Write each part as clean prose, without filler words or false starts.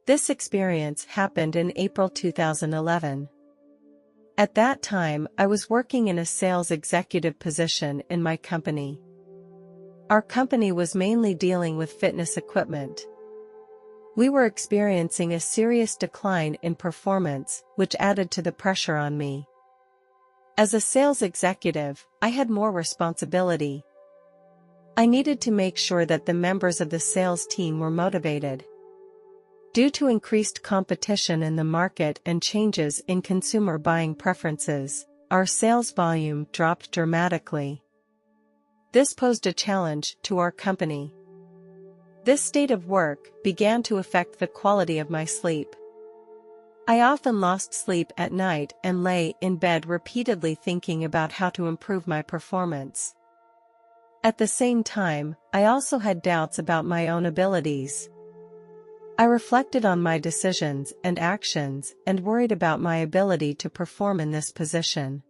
This experience happened in April 2011. At that time, I was working in a sales executive position in my company. Our company was mainly dealing with fitness equipment. We were experiencing a serious decline in performance, which added to the pressure on me. As a sales executive, I had more responsibility. I needed to make sure that the members of the sales team were motivated. Due to increased competition in the market and changes in consumer buying preferences, our sales volume dropped dramatically. This posed a challenge to our company. This state of work began to affect the quality of my sleep. I often lost sleep at night and lay in bed repeatedly thinking about how to improve my performance. At the same time, I also had doubts about my own abilities. I reflected on my decisions and actions and worried about my ability to perform in this position.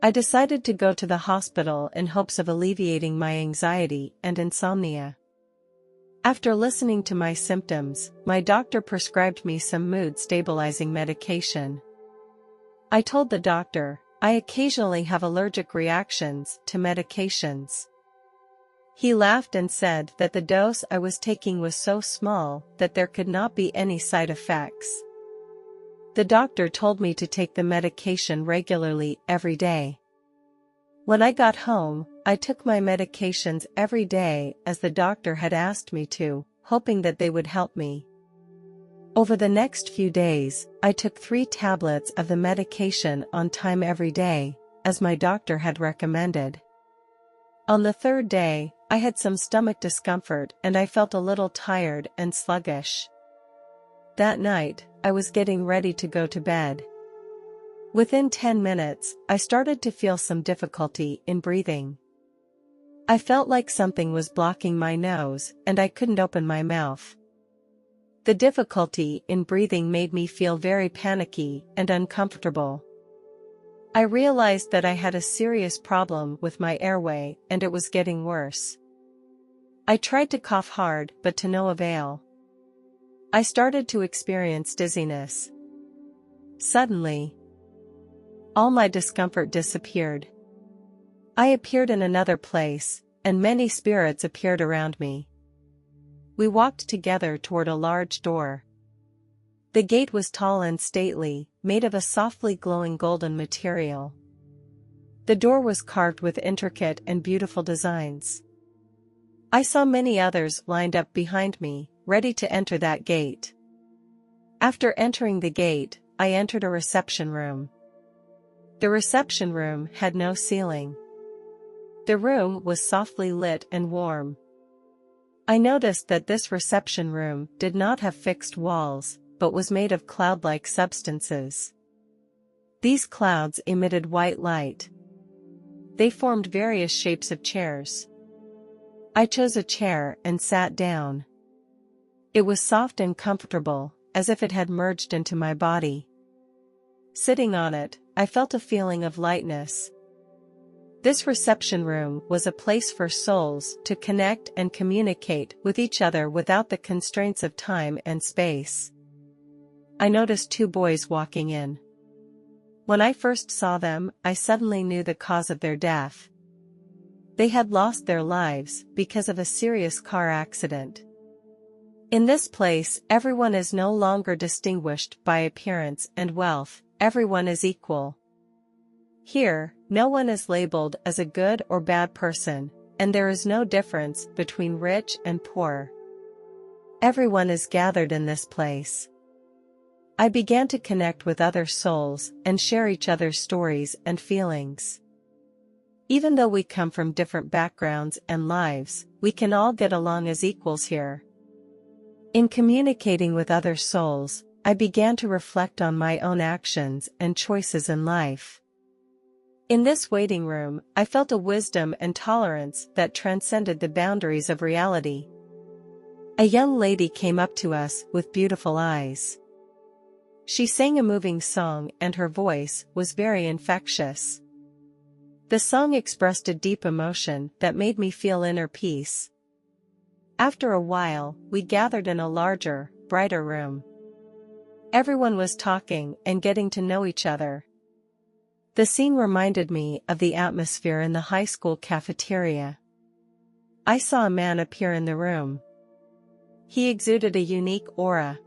I decided to go to the hospital in hopes of alleviating my anxiety and insomnia. After listening to my symptoms, my doctor prescribed me some mood-stabilizing medication. I told the doctor, I occasionally have allergic reactions to medications. He laughed and said that the dose I was taking was so small that there could not be any side effects. The doctor told me to take the medication regularly every day. When I got home, I took my medications every day as the doctor had asked me to, hoping that they would help me. Over the next few days, I took 3 tablets of the medication on time every day, as my doctor had recommended. On the 3rd day, I had some stomach discomfort and I felt a little tired and sluggish. That night, I was getting ready to go to bed. Within 10 minutes, I started to feel some difficulty in breathing. I felt like something was blocking my nose and I couldn't open my mouth. The difficulty in breathing made me feel very panicky and uncomfortable. I realized that I had a serious problem with my airway and it was getting worse. I tried to cough hard but to no avail. I started to experience dizziness. Suddenly, all my discomfort disappeared. I appeared in another place, and many spirits appeared around me. We walked together toward a large door. The gate was tall and stately, made of a softly glowing golden material. The door was carved with intricate and beautiful designs. I saw many others lined up behind me, ready to enter that gate. After entering the gate, I entered a reception room. The reception room had no ceiling. The room was softly lit and warm. I noticed that this reception room did not have fixed walls, but was made of cloud-like substances. These clouds emitted white light. They formed various shapes of chairs. I chose a chair and sat down. It was soft and comfortable, as if it had merged into my body. Sitting on it, I felt a feeling of lightness. This reception room was a place for souls to connect and communicate with each other without the constraints of time and space. I noticed 2 boys walking in. When I first saw them, I suddenly knew the cause of their death. They had lost their lives because of a serious car accident. In this place, everyone is no longer distinguished by appearance and wealth, everyone is equal. Here, no one is labeled as a good or bad person, and there is no difference between rich and poor. Everyone is gathered in this place. I began to connect with other souls and share each other's stories and feelings. Even though we come from different backgrounds and lives, we can all get along as equals here. In communicating with other souls, I began to reflect on my own actions and choices in life. In this waiting room, I felt a wisdom and tolerance that transcended the boundaries of reality. A young lady came up to us with beautiful eyes. She sang a moving song and her voice was very infectious. The song expressed a deep emotion that made me feel inner peace. After a while, we gathered in a larger, brighter room. Everyone was talking and getting to know each other. The scene reminded me of the atmosphere in the high school cafeteria. I saw a man appear in the room. He exuded a unique aura.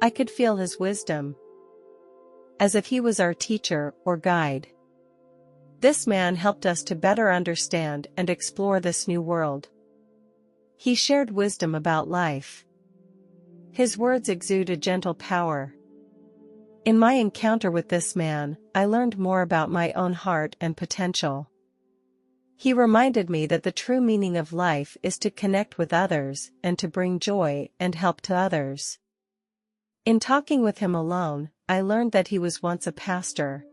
I could feel his wisdom, as if he was our teacher or guide. This man helped us to better understand and explore this new world. He shared wisdom about life. His words exude a gentle power. In my encounter with this man, I learned more about my own heart and potential. He reminded me that the true meaning of life is to connect with others and to bring joy and help to others. In talking with him alone, I learned that he was once a pastor.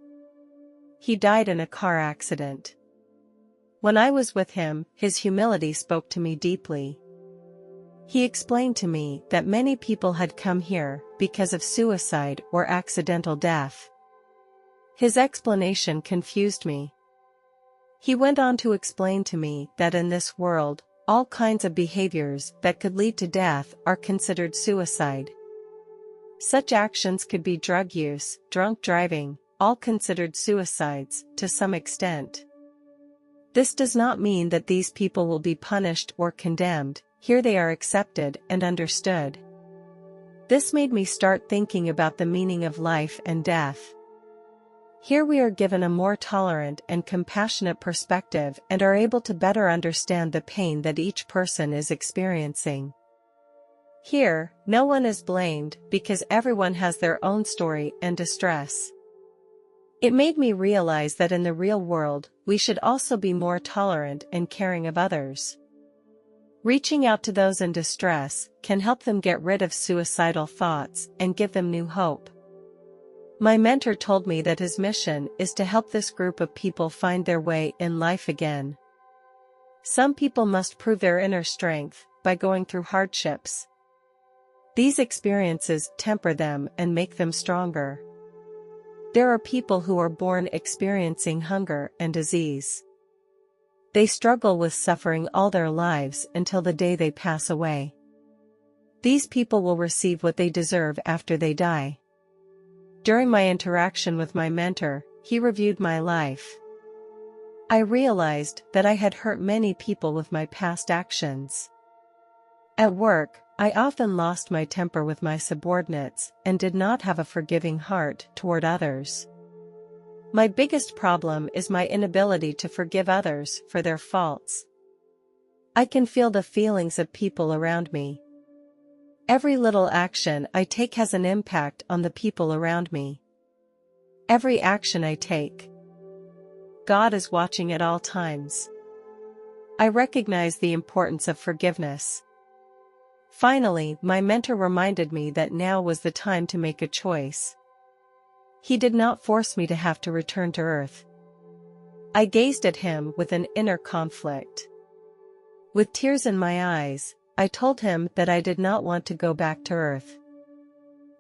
He died in a car accident. When I was with him, his humility spoke to me deeply. He explained to me that many people had come here because of suicide or accidental death. His explanation confused me. He went on to explain to me that in this world, all kinds of behaviors that could lead to death are considered suicide. Such actions could be drug use, drunk driving, all considered suicides, to some extent. This does not mean that these people will be punished or condemned. Here they are accepted and understood. This made me start thinking about the meaning of life and death. Here we are given a more tolerant and compassionate perspective and are able to better understand the pain that each person is experiencing. Here, no one is blamed because everyone has their own story and distress. It made me realize that in the real world, we should also be more tolerant and caring of others. Reaching out to those in distress can help them get rid of suicidal thoughts and give them new hope. My mentor told me that his mission is to help this group of people find their way in life again. Some people must prove their inner strength by going through hardships. These experiences temper them and make them stronger. There are people who are born experiencing hunger and disease. They struggle with suffering all their lives until the day they pass away. These people will receive what they deserve after they die. During my interaction with my mentor, he reviewed my life. I realized that I had hurt many people with my past actions. At work, I often lost my temper with my subordinates and did not have a forgiving heart toward others. My biggest problem is my inability to forgive others for their faults. I can feel the feelings of people around me. Every little action I take has an impact on the people around me. Every action I take, God is watching at all times. I recognize the importance of forgiveness. Finally, my mentor reminded me that now was the time to make a choice. He did not force me to have to return to Earth. I gazed at him with an inner conflict. With tears in my eyes, I told him that I did not want to go back to Earth.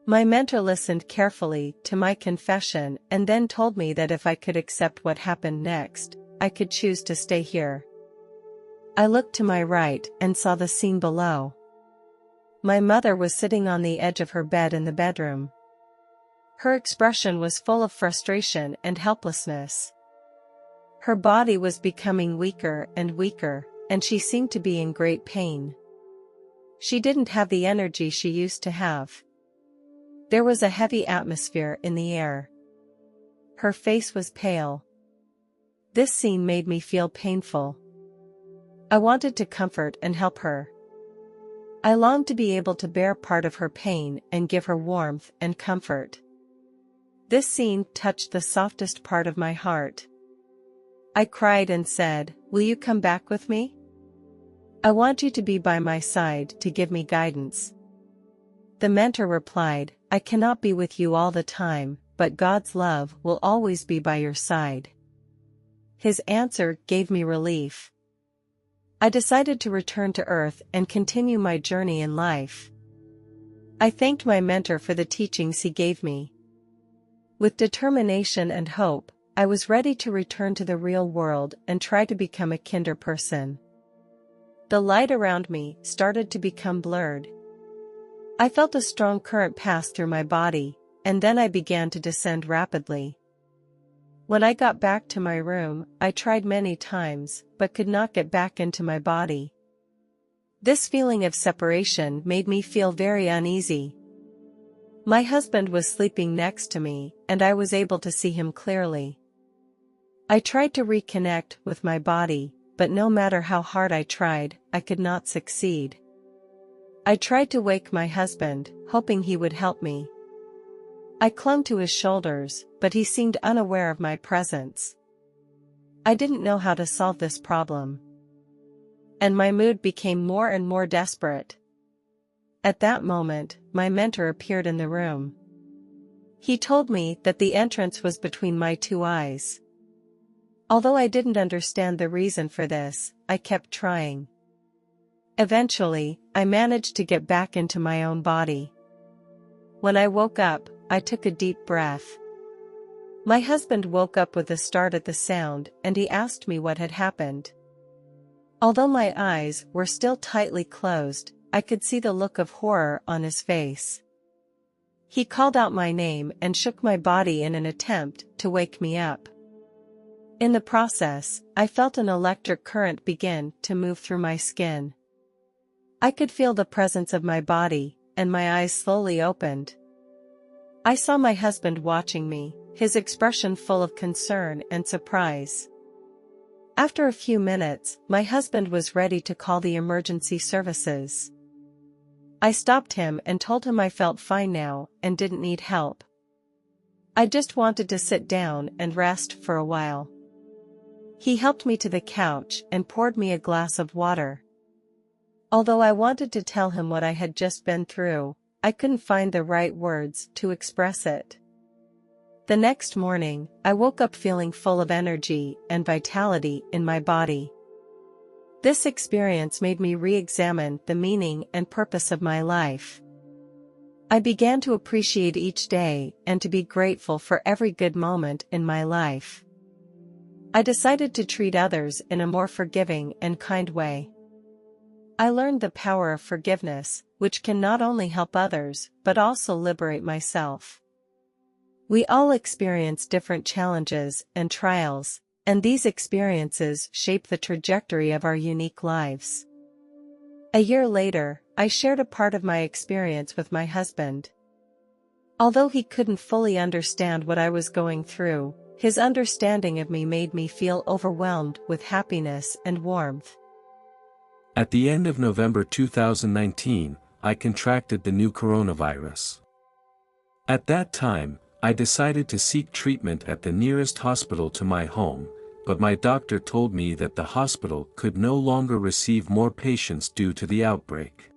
My mentor listened carefully to my confession and then told me that if I could accept what happened next, I could choose to stay here. I looked to my right and saw the scene below. My mother was sitting on the edge of her bed in the bedroom. Her expression was full of frustration and helplessness. Her body was becoming weaker and weaker, and she seemed to be in great pain. She didn't have the energy she used to have. There was a heavy atmosphere in the air. Her face was pale. This scene made me feel painful. I wanted to comfort and help her. I longed to be able to bear part of her pain and give her warmth and comfort. This scene touched the softest part of my heart. I cried and said, "Will you come back with me? I want you to be by my side to give me guidance." The mentor replied, "I cannot be with you all the time, but God's love will always be by your side." His answer gave me relief. I decided to return to Earth and continue my journey in life. I thanked my mentor for the teachings he gave me. With determination and hope, I was ready to return to the real world and try to become a kinder person. The light around me started to become blurred. I felt a strong current pass through my body, and then I began to descend rapidly. When I got back to my room, I tried many times, but could not get back into my body. This feeling of separation made me feel very uneasy. My husband was sleeping next to me, and I was able to see him clearly. I tried to reconnect with my body, but no matter how hard I tried, I could not succeed. I tried to wake my husband, hoping he would help me. I clung to his shoulders, but he seemed unaware of my presence. I didn't know how to solve this problem. And my mood became more and more desperate. At that moment, my mentor appeared in the room. He told me that the entrance was between my two eyes. Although I didn't understand the reason for this, I kept trying. Eventually, I managed to get back into my own body. When I woke up, I took a deep breath. My husband woke up with a start at the sound, and he asked me what had happened. Although my eyes were still tightly closed, I could see the look of horror on his face. He called out my name and shook my body in an attempt to wake me up. In the process, I felt an electric current begin to move through my skin. I could feel the presence of my body, and my eyes slowly opened. I saw my husband watching me, his expression full of concern and surprise. After a few minutes, my husband was ready to call the emergency services. I stopped him and told him I felt fine now and didn't need help. I just wanted to sit down and rest for a while. He helped me to the couch and poured me a glass of water. Although I wanted to tell him what I had just been through, I couldn't find the right words to express it. The next morning, I woke up feeling full of energy and vitality in my body. This experience made me re-examine the meaning and purpose of my life. I began to appreciate each day and to be grateful for every good moment in my life. I decided to treat others in a more forgiving and kind way. I learned the power of forgiveness, which can not only help others, but also liberate myself. We all experience different challenges and trials, and these experiences shape the trajectory of our unique lives. A year later, I shared a part of my experience with my husband. Although he couldn't fully understand what I was going through, his understanding of me made me feel overwhelmed with happiness and warmth. At the end of November 2019, I contracted the new coronavirus. At that time, I decided to seek treatment at the nearest hospital to my home, but my doctor told me that the hospital could no longer receive more patients due to the outbreak.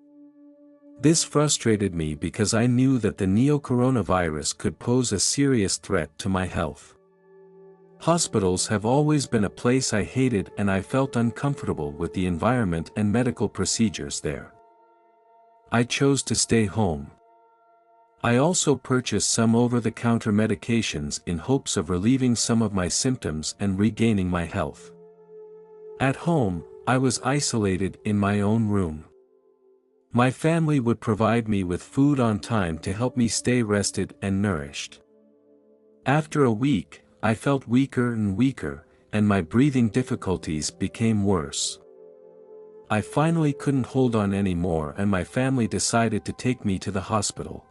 This frustrated me because I knew that the neo-coronavirus could pose a serious threat to my health. Hospitals have always been a place I hated, and I felt uncomfortable with the environment and medical procedures there. I chose to stay home. I also purchased some over-the-counter medications in hopes of relieving some of my symptoms and regaining my health. At home, I was isolated in my own room. My family would provide me with food on time to help me stay rested and nourished. After a week, I felt weaker and weaker, and my breathing difficulties became worse. I finally couldn't hold on anymore, and my family decided to take me to the hospital.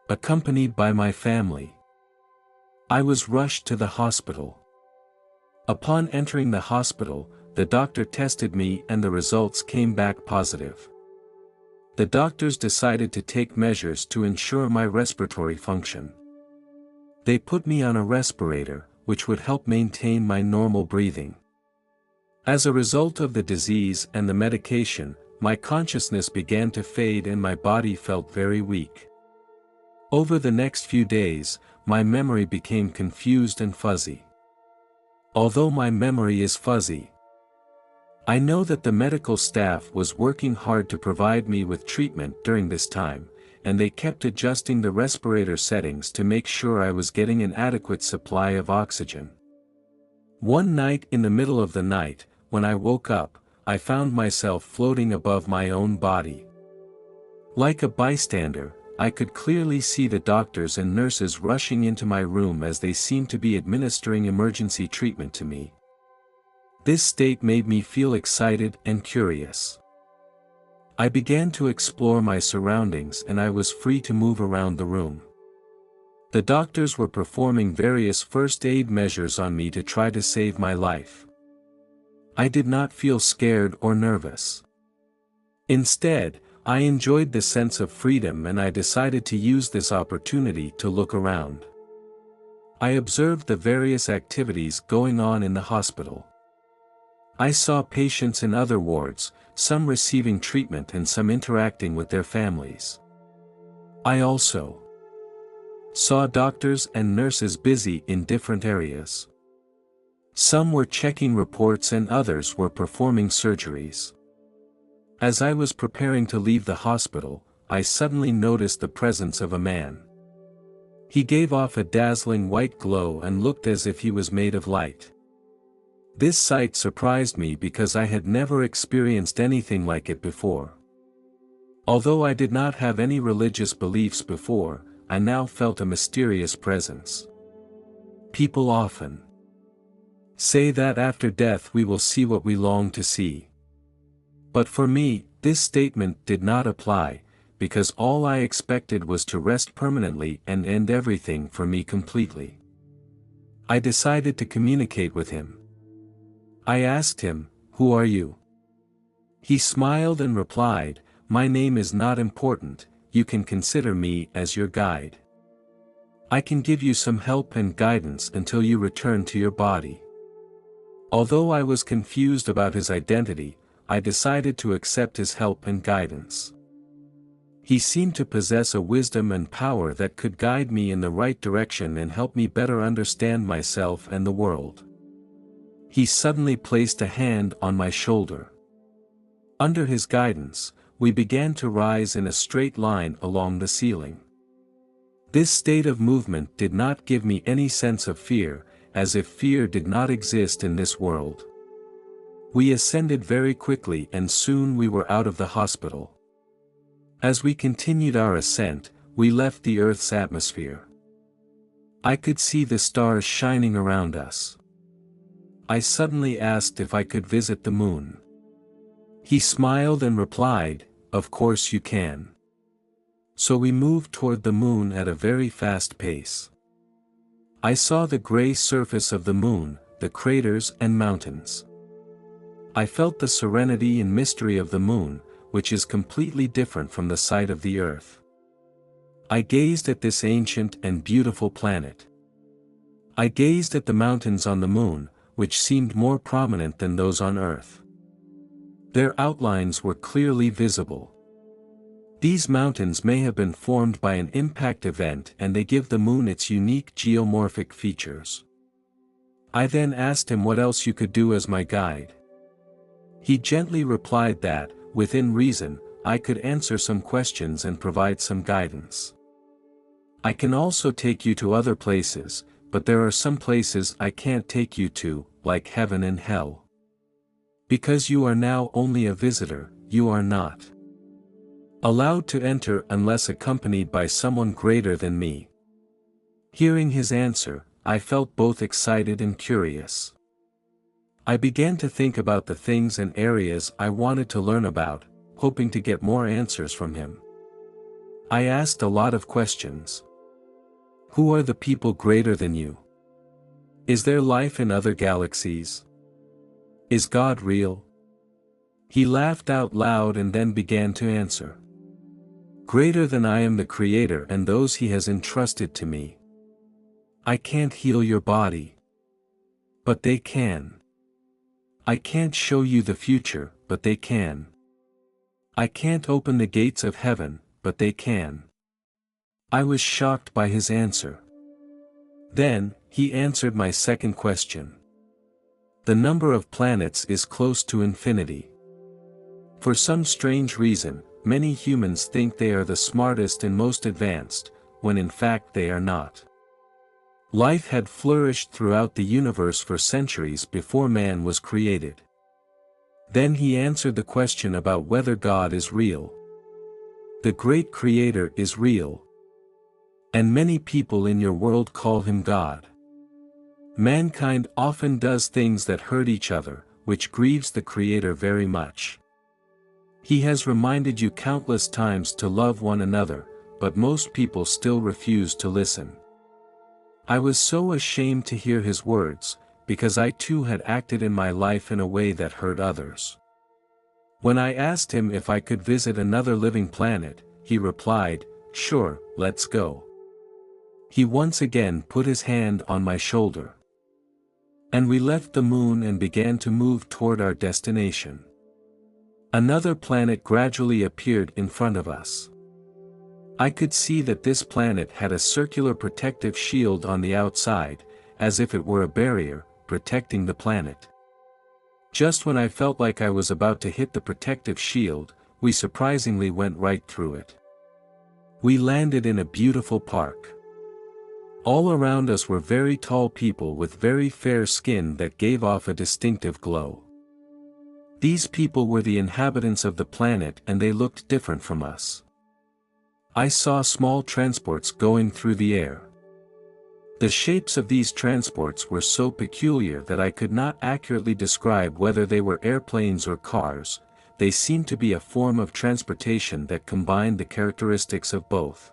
Accompanied by my family, I was rushed to the hospital. Upon entering the hospital, the doctor tested me and the results came back positive. The doctors decided to take measures to ensure my respiratory function. They put me on a respirator, which would help maintain my normal breathing. As a result of the disease and the medication, my consciousness began to fade and my body felt very weak. Over the next few days, my memory became confused and fuzzy. Although my memory is fuzzy, I know that the medical staff was working hard to provide me with treatment during this time, and they kept adjusting the respirator settings to make sure I was getting an adequate supply of oxygen. One night in the middle of the night, when I woke up, I found myself floating above my own body. Like a bystander, I could clearly see the doctors and nurses rushing into my room as they seemed to be administering emergency treatment to me. This state made me feel excited and curious. I began to explore my surroundings and I was free to move around the room. The doctors were performing various first aid measures on me to try to save my life. I did not feel scared or nervous. Instead, I enjoyed the sense of freedom and I decided to use this opportunity to look around. I observed the various activities going on in the hospital. I saw patients in other wards, some receiving treatment and some interacting with their families. I also saw doctors and nurses busy in different areas. Some were checking reports and others were performing surgeries. As I was preparing to leave the hospital, I suddenly noticed the presence of a man. He gave off a dazzling white glow and looked as if he was made of light. This sight surprised me because I had never experienced anything like it before. Although I did not have any religious beliefs before, I now felt a mysterious presence. People often say that after death we will see what we long to see. But for me, this statement did not apply, because all I expected was to rest permanently and end everything for me completely. I decided to communicate with him. I asked him, "Who are you?" He smiled and replied, "My name is not important, you can consider me as your guide. I can give you some help and guidance until you return to your body." Although I was confused about his identity, I decided to accept his help and guidance. He seemed to possess a wisdom and power that could guide me in the right direction and help me better understand myself and the world. He suddenly placed a hand on my shoulder. Under his guidance, we began to rise in a straight line along the ceiling. This state of movement did not give me any sense of fear, as if fear did not exist in this world. We ascended very quickly and soon we were out of the hospital. As we continued our ascent, we left the Earth's atmosphere. I could see the stars shining around us. I suddenly asked if I could visit the moon. He smiled and replied, "Of course you can." So we moved toward the moon at a very fast pace. I saw the gray surface of the moon, the craters and mountains. I felt the serenity and mystery of the moon, which is completely different from the sight of the Earth. I gazed at this ancient and beautiful planet. I gazed at the mountains on the moon, which seemed more prominent than those on Earth. Their outlines were clearly visible. These mountains may have been formed by an impact event and they give the moon its unique geomorphic features. I then asked him what else you could do as my guide. He gently replied that, within reason, I could answer some questions and provide some guidance. I can also take you to other places, but there are some places I can't take you to, like heaven and hell. Because you are now only a visitor, you are not allowed to enter unless accompanied by someone greater than me. Hearing his answer, I felt both excited and curious. I began to think about the things and areas I wanted to learn about, hoping to get more answers from him. I asked a lot of questions. Who are the people greater than you? Is there life in other galaxies? Is God real? He laughed out loud and then began to answer. Greater than I am the Creator and those He has entrusted to me. I can't heal your body. But they can. I can't show you the future, but they can. I can't open the gates of heaven, but they can. I was shocked by his answer. Then, he answered my second question. The number of planets is close to infinity. For some strange reason, many humans think they are the smartest and most advanced, when in fact they are not. Life had flourished throughout the universe for centuries before man was created. Then he answered the question about whether God is real. The great Creator is real. And many people in your world call him God. Mankind often does things that hurt each other, which grieves the Creator very much. He has reminded you countless times to love one another, but most people still refuse to listen. I was so ashamed to hear his words, because I too had acted in my life in a way that hurt others. When I asked him if I could visit another living planet, he replied, "Sure, let's go." He once again put his hand on my shoulder. And we left the moon and began to move toward our destination. Another planet gradually appeared in front of us. I could see that this planet had a circular protective shield on the outside, as if it were a barrier, protecting the planet. Just when I felt like I was about to hit the protective shield, we surprisingly went right through it. We landed in a beautiful park. All around us were very tall people with very fair skin that gave off a distinctive glow. These people were the inhabitants of the planet and they looked different from us. I saw small transports going through the air. The shapes of these transports were so peculiar that I could not accurately describe whether they were airplanes or cars. They seemed to be a form of transportation that combined the characteristics of both.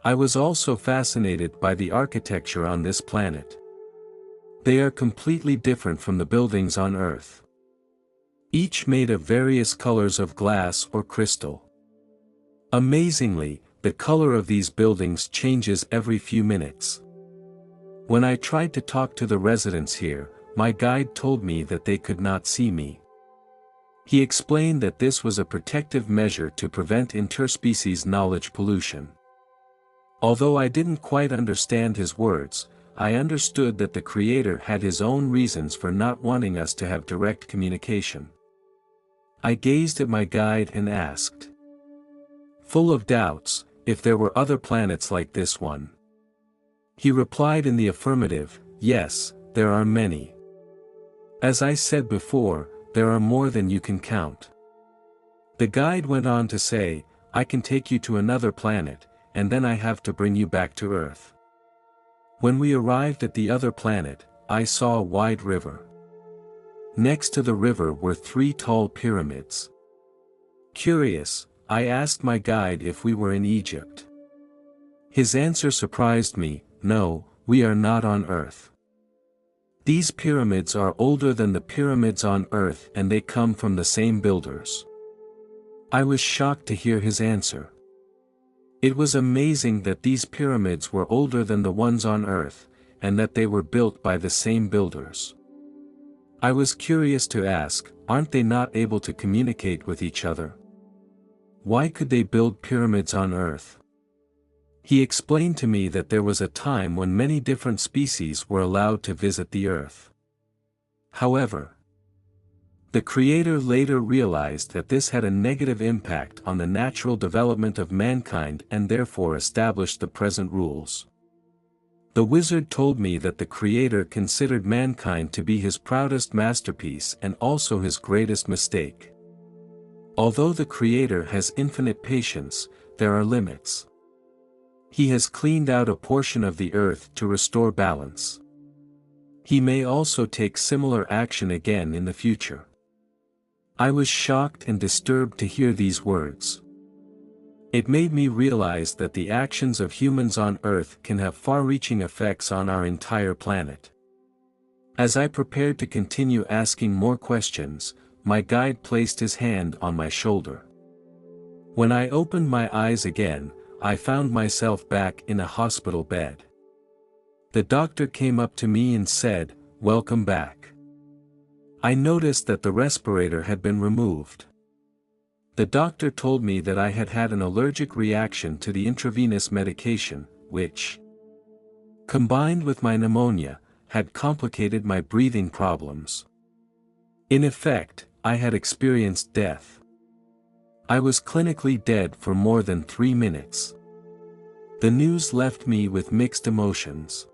I was also fascinated by the architecture on this planet. They are completely different from the buildings on Earth. Each made of various colors of glass or crystal. Amazingly, the color of these buildings changes every few minutes. When I tried to talk to the residents here, my guide told me that they could not see me. He explained that this was a protective measure to prevent interspecies knowledge pollution. Although I didn't quite understand his words, I understood that the Creator had his own reasons for not wanting us to have direct communication. I gazed at my guide and asked, full of doubts, if there were other planets like this one. He replied in the affirmative, "Yes, there are many. As I said before, there are more than you can count." The guide went on to say, "I can take you to another planet, and then I have to bring you back to Earth." When we arrived at the other planet, I saw a wide river. Next to the river were 3 tall pyramids. Curious, I asked my guide if we were in Egypt. His answer surprised me, "No, we are not on Earth. These pyramids are older than the pyramids on Earth and they come from the same builders." I was shocked to hear his answer. It was amazing that these pyramids were older than the ones on Earth, and that they were built by the same builders. I was curious to ask, aren't they not able to communicate with each other? Why could they build pyramids on Earth? He explained to me that there was a time when many different species were allowed to visit the Earth. However, the Creator later realized that this had a negative impact on the natural development of mankind and therefore established the present rules. The wizard told me that the Creator considered mankind to be his proudest masterpiece and also his greatest mistake. Although the Creator has infinite patience, there are limits. He has cleaned out a portion of the earth to restore balance. He may also take similar action again in the future. I was shocked and disturbed to hear these words. It made me realize that the actions of humans on Earth can have far-reaching effects on our entire planet. As I prepared to continue asking more questions, my guide placed his hand on my shoulder. When I opened my eyes again, I found myself back in a hospital bed. The doctor came up to me and said, "Welcome back." I noticed that the respirator had been removed. The doctor told me that I had had an allergic reaction to the intravenous medication, which, combined with my pneumonia, had complicated my breathing problems. In effect, I had experienced death. I was clinically dead for more than 3 minutes. The news left me with mixed emotions.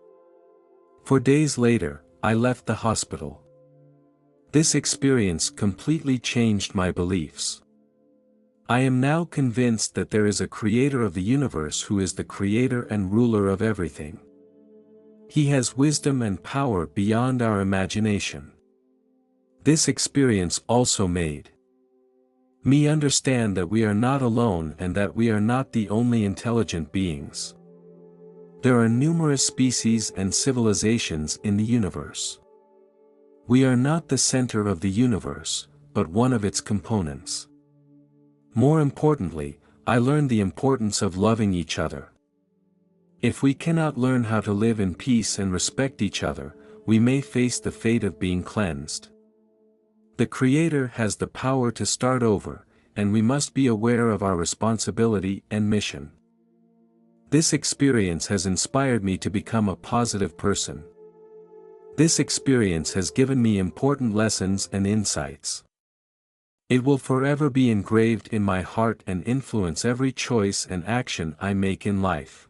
For days later, I left the hospital. This experience completely changed my beliefs. I am now convinced that there is a creator of the universe who is the creator and ruler of everything. He has wisdom and power beyond our imagination. This experience also made me understand that we are not alone and that we are not the only intelligent beings. There are numerous species and civilizations in the universe. We are not the center of the universe, but one of its components. More importantly, I learned the importance of loving each other. If we cannot learn how to live in peace and respect each other, we may face the fate of being cleansed. The Creator has the power to start over, and we must be aware of our responsibility and mission. This experience has inspired me to become a positive person. This experience has given me important lessons and insights. It will forever be engraved in my heart and influence every choice and action I make in life.